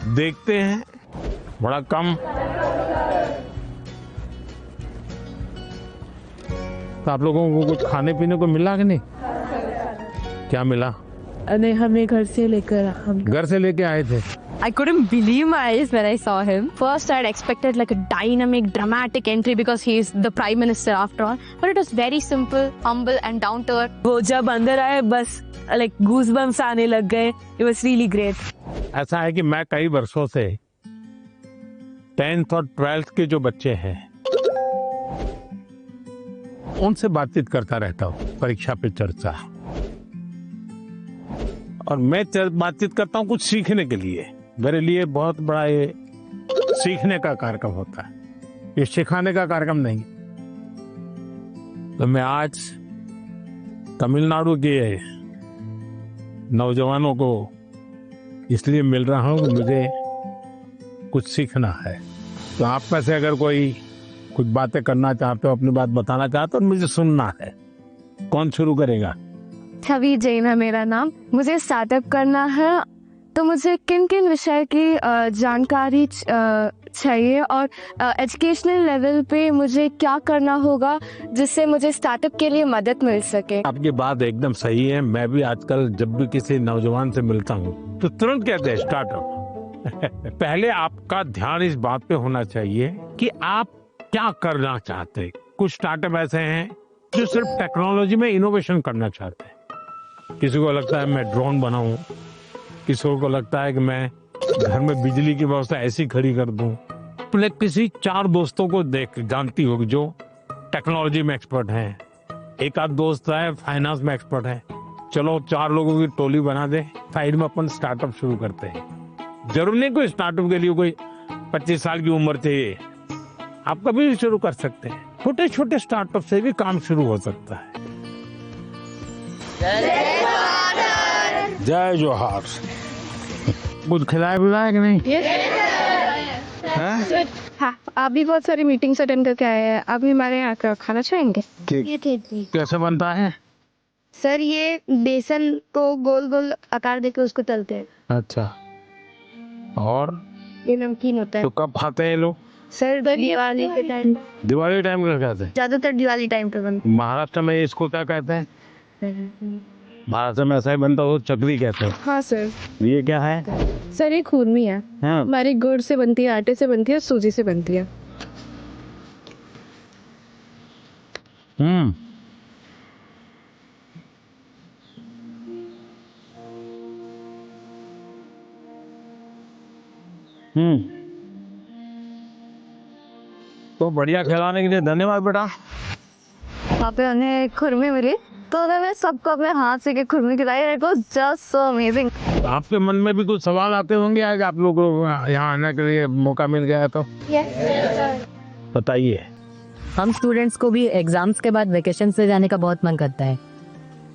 देखते हैं, बड़ा कम। तो आप लोगों को कुछ खाने पीने को मिला कि नहीं? क्या मिला? नहीं, हमें घर से लेके आए थे। I couldn't believe my eyes when I saw him. First, I had expected like a dynamic, dramatic entry because he is the prime minister after all. But it was very simple, humble and down to earth. वो जब अंदर आए बस like goosebumps आने लग गए. It was really great. ऐसा है कि मैं कई वर्षों से 10th और 12th के जो बच्चे हैं उनसे बातचीत करता रहता हूँ, परीक्षा पे चर्चा। और मैं बातचीत करता हूँ कुछ सीखने के लिए। मेरे लिए बहुत बड़ा ये सीखने का कार्यक्रम होता है, ये सिखाने का कार्यक्रम नहीं। तो मैं आज तमिलनाडु के नौजवानों को इसलिए मिल रहा हूँ कि मुझे कुछ सीखना है। तो आप में से अगर कोई कुछ बातें करना चाहते हो, अपनी बात बताना चाहते हो, मुझे सुनना है। कौन शुरू करेगा? छवि जैन है मेरा नाम। मुझे स्टार्टअप करना है, तो मुझे किन किन विषय की जानकारी चाहिए और एजुकेशनल लेवल पे मुझे क्या करना होगा जिससे मुझे स्टार्टअप के लिए मदद मिल सके। आपकी बात एकदम सही है। मैं भी आजकल जब भी किसी नौजवान से मिलता हूँ तो तुरंत कहते हैं स्टार्टअप। पहले आपका ध्यान इस बात पे होना चाहिए कि आप क्या करना चाहते हैं। कुछ स्टार्टअप ऐसे हैं जो सिर्फ टेक्नोलॉजी में इनोवेशन करना चाहते हैं। किसी को लगता है मैं ड्रोन बनाऊं, किसी को लगता है कि मैं घर में बिजली की व्यवस्था ऐसी खड़ी कर दूं। तो किसी 4 दोस्तों को देख जानती होगी जो टेक्नोलॉजी में एक्सपर्ट हैं। एक आध दोस्त है फाइनेंस में एक्सपर्ट है। चलो 4 लोगों की टोली बना दे, साइड में अपन स्टार्टअप शुरू करते हैं। जरूर नहीं कोई स्टार्टअप के लिए कोई 25 साल की उम्र चाहिए, आप कभी भी शुरू कर सकते हैं। छोटे छोटे स्टार्टअप से भी काम शुरू हो सकता है। जय जोहार। कुछ खिलाया पिलाया कि नहीं? हाँ, आप भी बहुत सारी मीटिंग्स अटेंड करके आए हैं। आप भी हमारे यहाँ का खाना चाहेंगे? कैसे बनता है? सर, ये बेसन को गोल गोल आकार देके उसको तलते हैं। अच्छा, और ये नमकीन होता है। तो कब खाते हैं लोग? सर, दिवाली के टाइम। दिवाली टाइम में खाते हैं? ज्यादातर दिवाली टाइम पे बनता है। महाराष्ट्र में इसको क्या कहते हैं? महाराष्ट्र में ऐसा ही बनता हो, चकली कहते हैं। हाँ सर। ये क्या है? सर, ये खुरमी है। हाँ। हमारी गुड़ से बनती है, आटे से बनती है, सूजी से बनती है। तो बढ़िया खिलाने के लिए धन्यवाद बेटा। वहाँ पे हमें खुरमी मिली तो मैं सबको अपने हाथ से खुरमी खिलाई। It was just so amazing. आपके मन में भी कुछ सवाल आते होंगे आज आप लोगों को यहाँ आने के लिए मौका मिल गया तो? बताइए। हम स्टूडेंट्स को भी एग्जाम्स के बाद वेकेशन से जाने का बहुत मन करता है,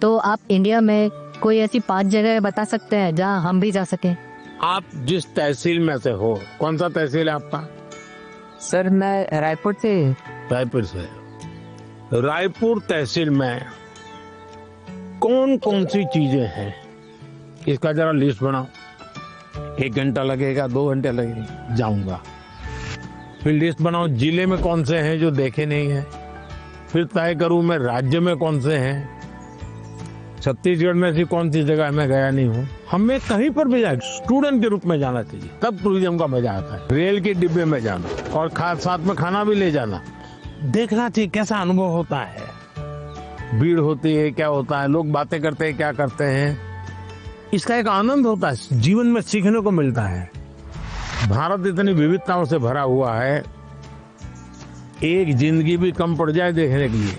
तो आप इंडिया में कोई ऐसी 5 जगह बता सकते हैं जहाँ हम भी जा सकें? आप जिस तहसील में से हो, कौन सा तहसील है आपका? सर, मैं रायपुर से। रायपुर से। रायपुर तहसील में कौन कौन सी चीजें हैं, इसका जरा लिस्ट बनाओ। 1 घंटा लगेगा, 2 घंटे लगेंगे, जाऊंगा। फिर लिस्ट बनाओ जिले में कौन से हैं जो देखे नहीं हैं। फिर तय करूं मैं राज्य में कौन से हैं। छत्तीसगढ़ में ऐसी कौन सी जगह मैं गया नहीं हूँ। हमें कहीं पर भी जाए स्टूडेंट के रूप में जाना चाहिए, तब टूरिज्म का मजा आता है। रेल के डिब्बे में जाना और साथ में खाना भी ले जाना, देखना चाहिए कैसा अनुभव होता है। भीड़ होती है, क्या होता है, लोग बातें करते हैं, क्या करते हैं, इसका एक आनंद होता है, जीवन में सीखने को मिलता है। भारत इतनी विविधताओं से भरा हुआ है, एक जिंदगी भी कम पड़ जाए देखने के लिए।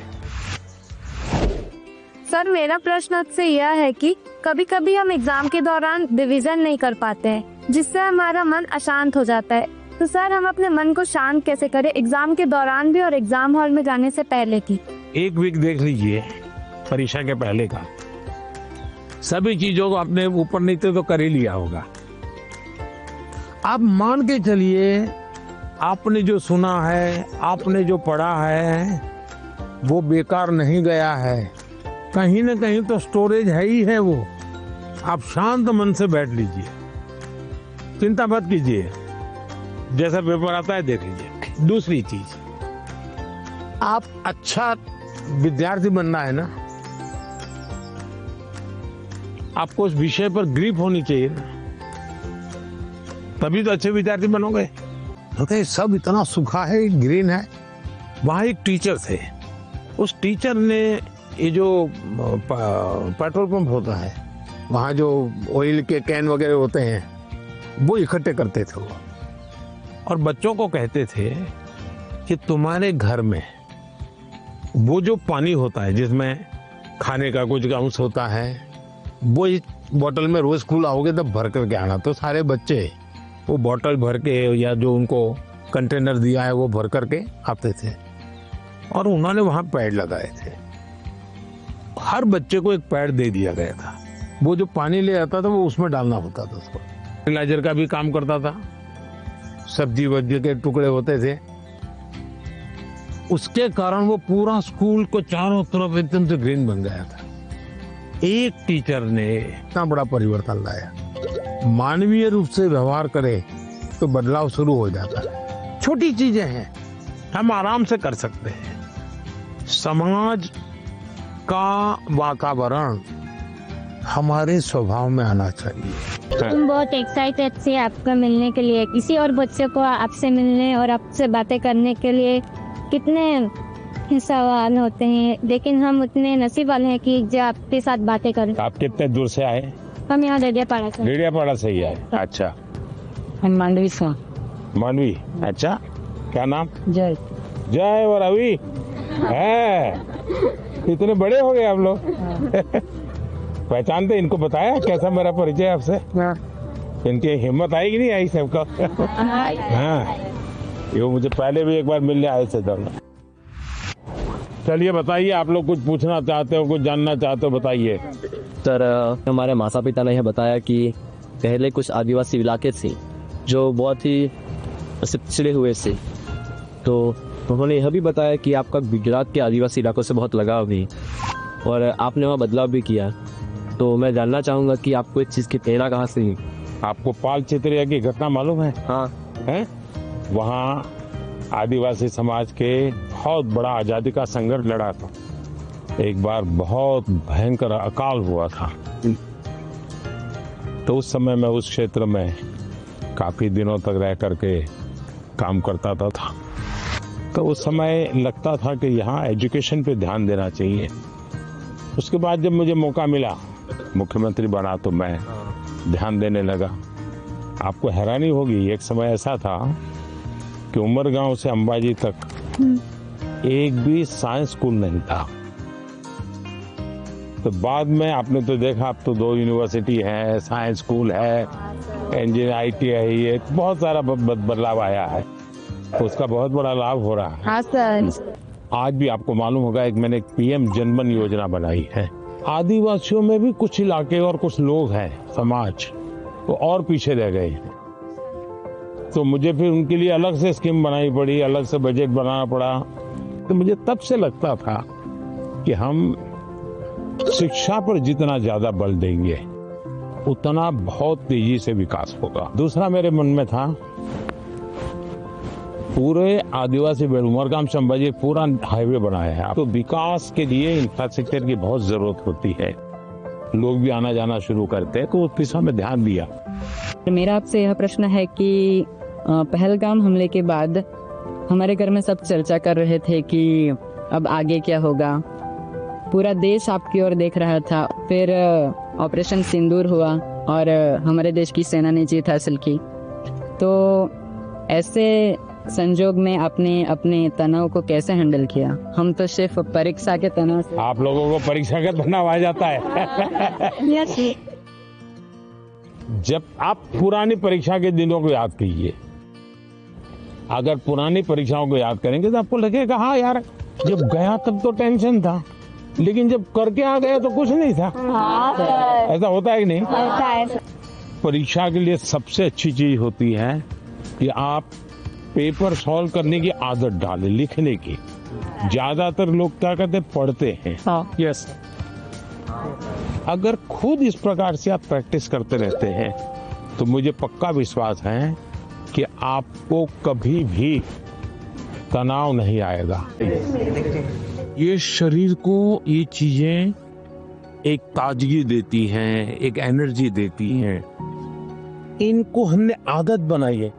सर, मेरा प्रश्न आपसे यह है कि कभी कभी हम एग्जाम के दौरान रिवीजन नहीं कर पाते हैं, जिससे हमारा मन अशांत हो जाता है। तो सर, हम अपने मन को शांत कैसे करें एग्जाम के दौरान भी और एग्जाम हॉल में जाने से पहले की? 1 वीक देख लीजिए परीक्षा के पहले का, सभी चीजों को अपने ऊपर नीचे तो कर ही लिया होगा। आप मान के चलिए आपने जो सुना है, आपने जो पढ़ा है, वो बेकार नहीं गया है। कहीं न कहीं तो स्टोरेज है ही है वो। आप शांत मन से बैठ लीजिए, चिंता मत कीजिए, जैसा पेपर आता है देख लीजिए। दूसरी चीज, आप अच्छा विद्यार्थी बनना है ना, आपको उस विषय पर ग्रिप होनी चाहिए ना, तभी तो अच्छे विद्यार्थी बनोगे। तो सब इतना सूखा है, ग्रीन है। वहां एक टीचर थे, उस टीचर ने ये जो पेट्रोल पंप होता है, वहां जो ऑयल के कैन वगैरह होते हैं वो इकट्ठे करते थे वो, और बच्चों को कहते थे कि तुम्हारे घर में वो जो पानी होता है जिसमें खाने का कुछ अंश होता है, वो इस बोतल में रोज स्कूल आओगे तब भर करके आना। तो सारे बच्चे वो बोतल भर के या जो उनको कंटेनर दिया है वो भर करके आते थे, और उन्होंने वहां पेड़ लगाए थे। हर बच्चे को एक पेड़ दे दिया गया था। वो जो पानी ले आता था वो उसमें डालना होता था उसको। फर्टिलाइजर का भी काम करता था, सब्जी वब्जी के टुकड़े होते थे। उसके कारण वो पूरा स्कूल को चारों तरफ एकदम से ग्रीन बन गया था। एक टीचर ने इतना बड़ा परिवर्तन लाया। मानवीय रूप से व्यवहार करे तो बदलाव शुरू हो जाता है। छोटी चीजें हैं, हम आराम से कर सकते हैं। समाज का वातावरण हमारे स्वभाव में आना चाहिए। तुम बहुत एक्साइटेड थे आपका मिलने के लिए। किसी और बच्चे को आपसे मिलने और आपसे बातें करने के लिए कितने सवाल होते हैं, लेकिन हम उतने नसीब वाले हैं कि जो आपके साथ बातें करें। आप कितने दूर से आए? हम यहाँ डेडियापाड़ा से। डेडियापाड़ा से ही आए? अच्छा, मांडवी से। मानवी, अच्छा। क्या नाम? जय। जय और रवि है। इतने बड़े हो गए आप लोग। पहचानते? इनको बताया कैसा मेरा परिचय आपसे? इनकी हिम्मत आई कि नहीं आई सबका? हाँ, ये मुझे पहले भी एक बार मिलने आए थे दोनों। चलिए बताइए, आप लोग कुछ पूछना चाहते हो, कुछ जानना चाहते हो, बताइए। सर, हमारे माता पिता ने यह बताया कि पहले कुछ आदिवासी इलाके थे जो बहुत ही पिछड़े हुए थे, तो उन्होंने यह भी बताया कि आपका गुजरात के आदिवासी इलाकों से बहुत लगाव भी, और आपने वहाँ बदलाव भी किया। तो मैं जानना चाहूँगा कि आपको इस चीज़ की प्रेरणा कहाँ से हुई? आपको पाल चित्रिया की घटना मालूम है? हाँ है। वहाँ आदिवासी समाज के बहुत बड़ा आजादी का संघर्ष लड़ा था। एक बार बहुत भयंकर अकाल हुआ था, तो उस समय मैं उस क्षेत्र में काफी दिनों तक रह करके काम करता था। तो उस समय लगता था कि यहाँ एजुकेशन पे ध्यान देना चाहिए। उसके बाद जब मुझे मौका मिला, मुख्यमंत्री बना, तो मैं ध्यान देने लगा। आपको हैरानी होगी, एक समय ऐसा था कि उमरगांव से अंबाजी तक एक भी साइंस स्कूल नहीं था। तो बाद में आपने तो देखा, अब तो 2 यूनिवर्सिटी है, साइंस स्कूल है, इंजीनियर IIT है, ये बहुत सारा बदलाव आया है। तो उसका बहुत बड़ा लाभ हो रहा है। हाँ सर। आज भी आपको मालूम होगा, एक मैंने PM जनमन योजना बनाई है। आदिवासियों में भी कुछ इलाके और कुछ लोग हैं, समाज वो और पीछे रह गए। तो मुझे फिर उनके लिए अलग से स्कीम बनानी पड़ी, अलग से बजट बनाना पड़ा। तो मुझे तब से लगता था कि हम शिक्षा पर जितना ज्यादा बल देंगे उतना बहुत तेजी से विकास होगा। दूसरा मेरे मन में था, पूरे आदिवासी बेल्ट उमरगाम से अंबाजी पूरा हाईवे बनाया है, तो विकास के लिए इंफ्रास्ट्रक्चर की बहुत जरूरत होती है। लोग भी आना जाना शुरू करते हैं, तो उस दिशा में ध्यान दिया। मेरा आपसे यह प्रश्न है कि पहलगाम हमले के बाद हमारे घर में सब चर्चा कर रहे थे कि अब आगे क्या होगा। पूरा देश आपकी ओर देख रहा था। फिर ऑपरेशन सिंदूर हुआ और हमारे देश की सेना ने जीत हासिल की। तो ऐसे संजोग में आपने अपने तनाव को कैसे हैंडल किया? हम तो सिर्फ परीक्षा के तनाव से। आप लोगों को परीक्षा का तनाव आ जाता है। जब आप पुरानी परीक्षा के दिनों को याद कीजिए, अगर पुरानी परीक्षाओं को याद करेंगे तो आपको लगेगा हाँ यार, जब गया तब तो टेंशन था, लेकिन जब करके आ गया तो कुछ नहीं था। ऐसा होता है कि नहीं? परीक्षा के लिए सबसे अच्छी चीज होती है कि आप पेपर सॉल्व करने की आदत डालें, लिखने की। ज्यादातर लोग क्या करते हैं, पढ़ते हैं। यस, अगर खुद इस प्रकार से आप प्रैक्टिस करते रहते हैं तो मुझे पक्का विश्वास है कि आपको कभी भी तनाव नहीं आएगा। ये शरीर को ये चीजें एक ताजगी देती हैं, एक एनर्जी देती हैं। इनको हमने आदत बनाई है।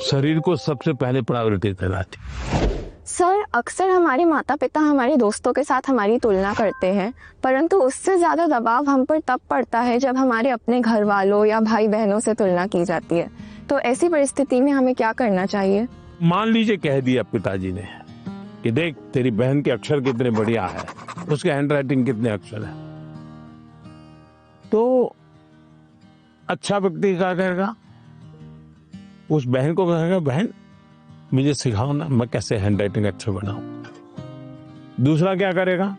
शरीर को सबसे पहले प्रायोरिटी देना चाहिए। सर, अक्सर हमारे माता पिता हमारे दोस्तों के साथ हमारी तुलना करते हैं, परंतु उससे ज़्यादा दबाव हम पर तब पड़ता है जब हमारे अपने घर वालों या भाई बहनों से तुलना की जाती है। तो ऐसी परिस्थिति में हमें क्या करना चाहिए? मान लीजिए कह दिया पिताजी ने कि देख तेरी बहन के अक्षर कितने बढ़िया है, उसके हैंडराइटिंग कितने अक्षर है, तो अच्छा व्यक्ति क्या कहेगा? उस बहन को कहेगा बहन मुझे सिखाओ ना, मैं कैसे हैंडराइटिंग अच्छा बनाऊं। दूसरा क्या करेगा?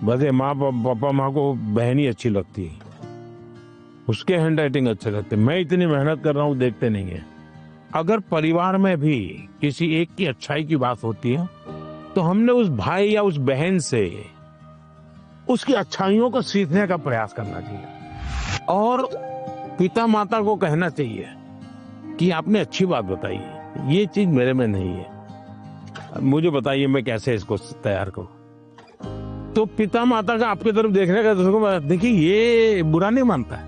बस माँ पापा माँ को बहन ही अच्छी लगती है, उसके हैंडराइटिंग अच्छे लगते, मैं इतनी मेहनत कर रहा हूँ देखते नहीं है। अगर परिवार में भी किसी एक की अच्छाई की बात होती है तो हमने उस भाई या उस बहन से उसकी अच्छाइयों को सीखने का प्रयास करना चाहिए और पिता माता को कहना चाहिए कि आपने अच्छी बात बताई, ये चीज मेरे में नहीं है, मुझे बताइए मैं कैसे इसको तैयार करूं। तो पिता माता का आपकी तरफ देखने का दूसरों, देखिए ये बुरा नहीं मानता है,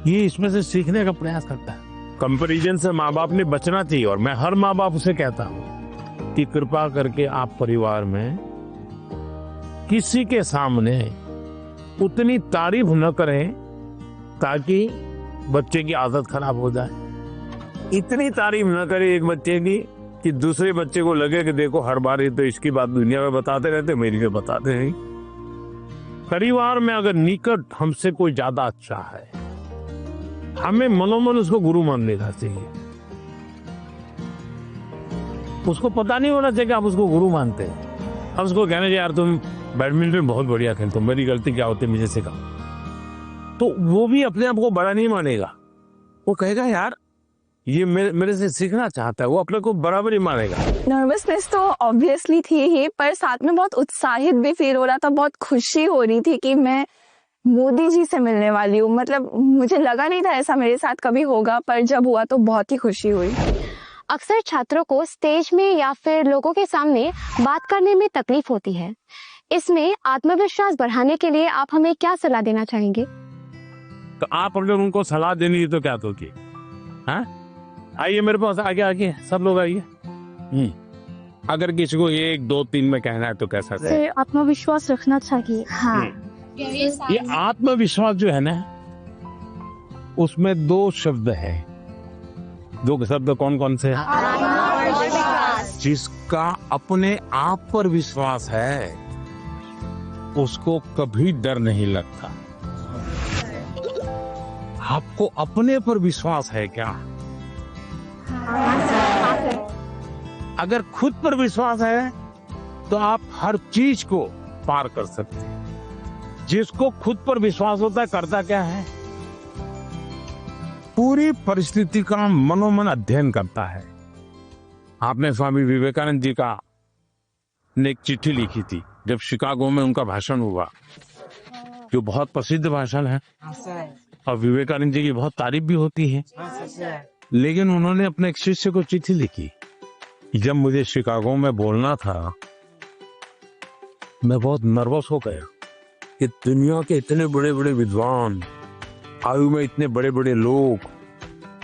ये इसमें से सीखने का प्रयास करता है। कंपैरिजन से माँ बाप ने बचना चाहिए और मैं हर माँ बाप से कहता हूँ कि कृपा करके आप परिवार में किसी के सामने उतनी तारीफ न करें ताकि बच्चे की आदत खराब हो जाए। इतनी तारीफ न करें एक बच्चे की कि दूसरे बच्चे को लगे कि देखो हर बार ये तो इसकी बात दुनिया में बताते रहते, मेरी में बताते नहीं। परिवार में अगर निकट हमसे कोई ज्यादा अच्छा है, हमें मनोमन उसको गुरु मान लेना चाहिए। उसको पता नहीं होना चाहिए कि आप उसको गुरु मानते हैं। अब उसको कहना चाहिए यार तुम बैडमिंटन बहुत बढ़िया खेलते हो, मेरी गलती क्या होती है मुझे सिखाओ, तो वो भी अपने आप को बड़ा नहीं मानेगा। वो कहेगा यार ये मेरे से सीखना चाहता है, वो अपने को बराबर ही मानेगा। नर्वसनेस तो ऑब्वियसली थी ही, पर साथ में बहुत उत्साहित भी फील हो रहा था, बहुत खुशी हो रही थी कि मैं मोदी जी से मिलने वाली हूँ। मतलब मुझे लगा नहीं था ऐसा मेरे साथ कभी होगा, पर जब हुआ तो बहुत ही खुशी हुई। अक्सर छात्रों को स्टेज में या फिर लोगों के सामने बात करने में तकलीफ होती है। इसमें आत्मविश्वास बढ़ाने के लिए आप हमें क्या सलाह देना चाहेंगे? तो आप अगर उनको सलाह देनी है तो क्या दोगे? हाँ, आइए मेरे पास, आगे आगे सब लोग आइए। अगर किसी को 1 2 3 में कहना है तो कैसा है? आत्मविश्वास रखना चाहिए। हाँ, ये आत्मविश्वास जो है ना, उसमें 2 शब्द है। 2 शब्द कौन कौन से हैं? जिसका अपने आप पर विश्वास है उसको कभी डर नहीं लगता। आपको अपने पर विश्वास है क्या? अगर खुद पर विश्वास है तो आप हर चीज को पार कर सकते हैं। जिसको खुद पर विश्वास होता है करता क्या है? पूरी परिस्थिति का मनोमन अध्ययन करता है। आपने स्वामी विवेकानंद जी का ने एक चिट्ठी लिखी थी जब शिकागो में उनका भाषण हुआ, जो बहुत प्रसिद्ध भाषण है और विवेकानंद जी की बहुत तारीफ भी होती है। लेकिन उन्होंने अपने एक शिष्य को चिट्ठी लिखी, जब मुझे शिकागो में बोलना था मैं बहुत नर्वस हो गया कि दुनिया के इतने बड़े बड़े विद्वान, आयु में इतने बड़े बड़े लोग,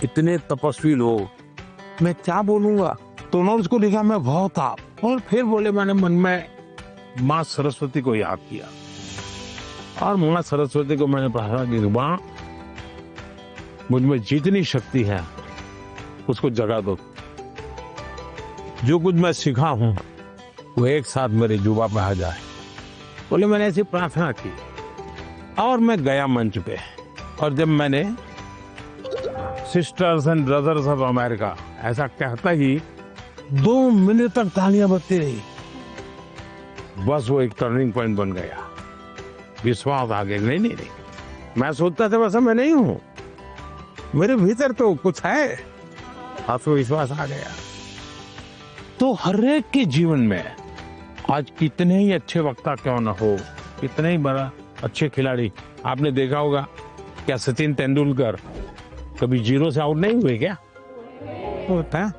इतने तपस्वी लोग, मैं क्या बोलूंगा। तो उन्होंने उसको लिखा मैं बहुत था, और फिर बोले मैंने मन में माँ सरस्वती को याद किया और माँ सरस्वती को मैंने प्रार्थना की, माँ मुझ में जितनी शक्ति है उसको जगा दो, जो कुछ मैं सीखा हूं वो एक साथ मेरे जुबा पे आ जाए। बोले मैंने ऐसी प्रार्थना की और मैं गया मंच पे, और जब मैंने sisters and brothers of America ऐसा कहता ही 2 मिनट तक तालियां बजती रही। बस वो एक टर्निंग पॉइंट बन गया, विश्वास आ गया। नहीं, मैं सोचता था वैसा मैं नहीं हूं, मेरे भीतर तो कुछ है, आत्मविश्वास आ गया। तो हर एक के जीवन में आज कितने ही अच्छे वक्ता क्यों न हो, कितने ही बड़ा अच्छे खिलाड़ी, आपने देखा होगा क्या सचिन तेंदुलकर कभी 0 से आउट नहीं हुए क्या? होता है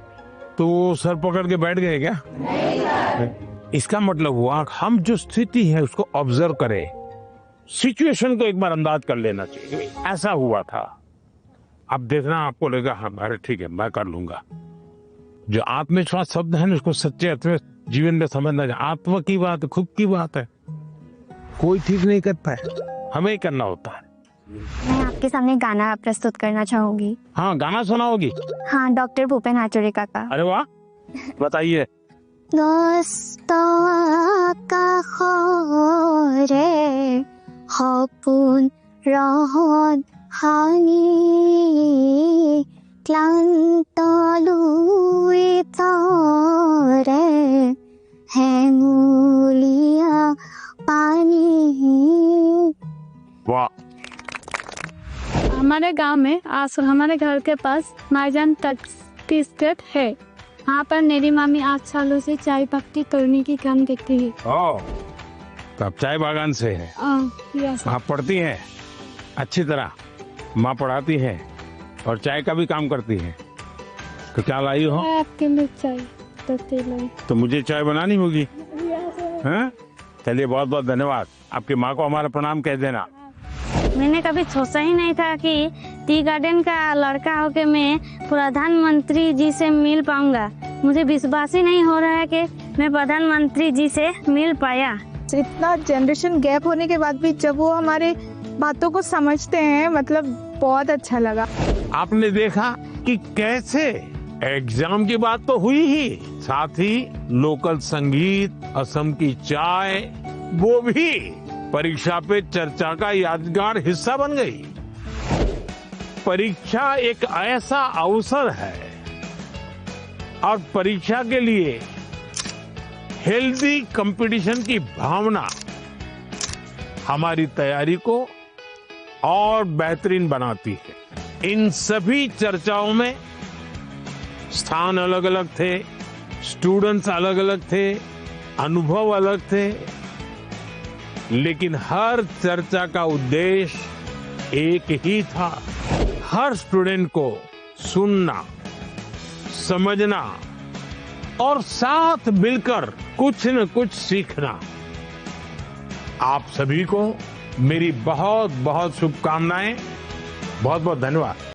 तो वो सर पकड़ के बैठ गए क्या? इसका मतलब हुआ हम जो स्थिति है उसको ऑब्जर्व करें, सिचुएशन को एक बार अंदाज कर लेना चाहिए। ऐसा हुआ था, अब देखना आपको लगेगा हाँ अरे ठीक है मैं कर लूंगा। जो आत्मविश्वास शब्द है ना उसको सच्चे अर्थ में जीवन में समझना चाहिए। आत्मा की बात खुद की बात है, कोई ठीक नहीं करता है, हमें ही करना होता है। मैं आपके सामने गाना प्रस्तुत करना चाहूंगी। हाँ गाना सुनाओगी? हाँ, डॉक्टर भूपेन हाजरिका का। अरे वाह, बताइए। সপোন ৰহন হানি ক্লান্ত লুই তৰে হেঙুলীয়া পানী। वाह, हमारे गांव में हमारे घर के पास माईजान टी स्टेट है। वहाँ पर मेरी मामी 8 सालों से चाय पत्ती तोड़ने की काम करती है। तो आप चाय बागान से है? यस। आप पढ़ती हैं अच्छी तरह, माँ पढ़ाती है और चाय का भी काम करती है। तो क्या लाई हो? आपके लिए चाय पत्ती लाई। तो मुझे चाय बनानी होगी। हैं? चलिए बहुत बहुत धन्यवाद। आपकी माँ को हमारा प्रणाम कह देना। मैंने कभी सोचा ही नहीं था कि टी गार्डन का लड़का होके मैं प्रधानमंत्री जी से मिल पाऊंगा। मुझे विश्वास ही नहीं हो रहा है कि मैं प्रधानमंत्री जी से मिल पाया। इतना जनरेशन गैप होने के बाद भी जब वो हमारे बातों को समझते हैं, मतलब बहुत अच्छा लगा। आपने देखा कि कैसे एग्जाम की बात तो हुई ही, साथ ही लोकल संगीत, असम की चाय, वो भी परीक्षा पे चर्चा का यादगार हिस्सा बन गई। परीक्षा एक ऐसा अवसर है और परीक्षा के लिए हेल्दी कंपटीशन की भावना हमारी तैयारी को और बेहतरीन बनाती है। इन सभी चर्चाओं में स्थान अलग अलग थे, स्टूडेंट्स अलग अलग थे, अनुभव अलग थे, लेकिन हर चर्चा का उद्देश्य एक ही था, हर स्टूडेंट को सुनना, समझना और साथ मिलकर कुछ न कुछ सीखना। आप सभी को मेरी बहुत बहुत शुभकामनाएं। बहुत बहुत धन्यवाद।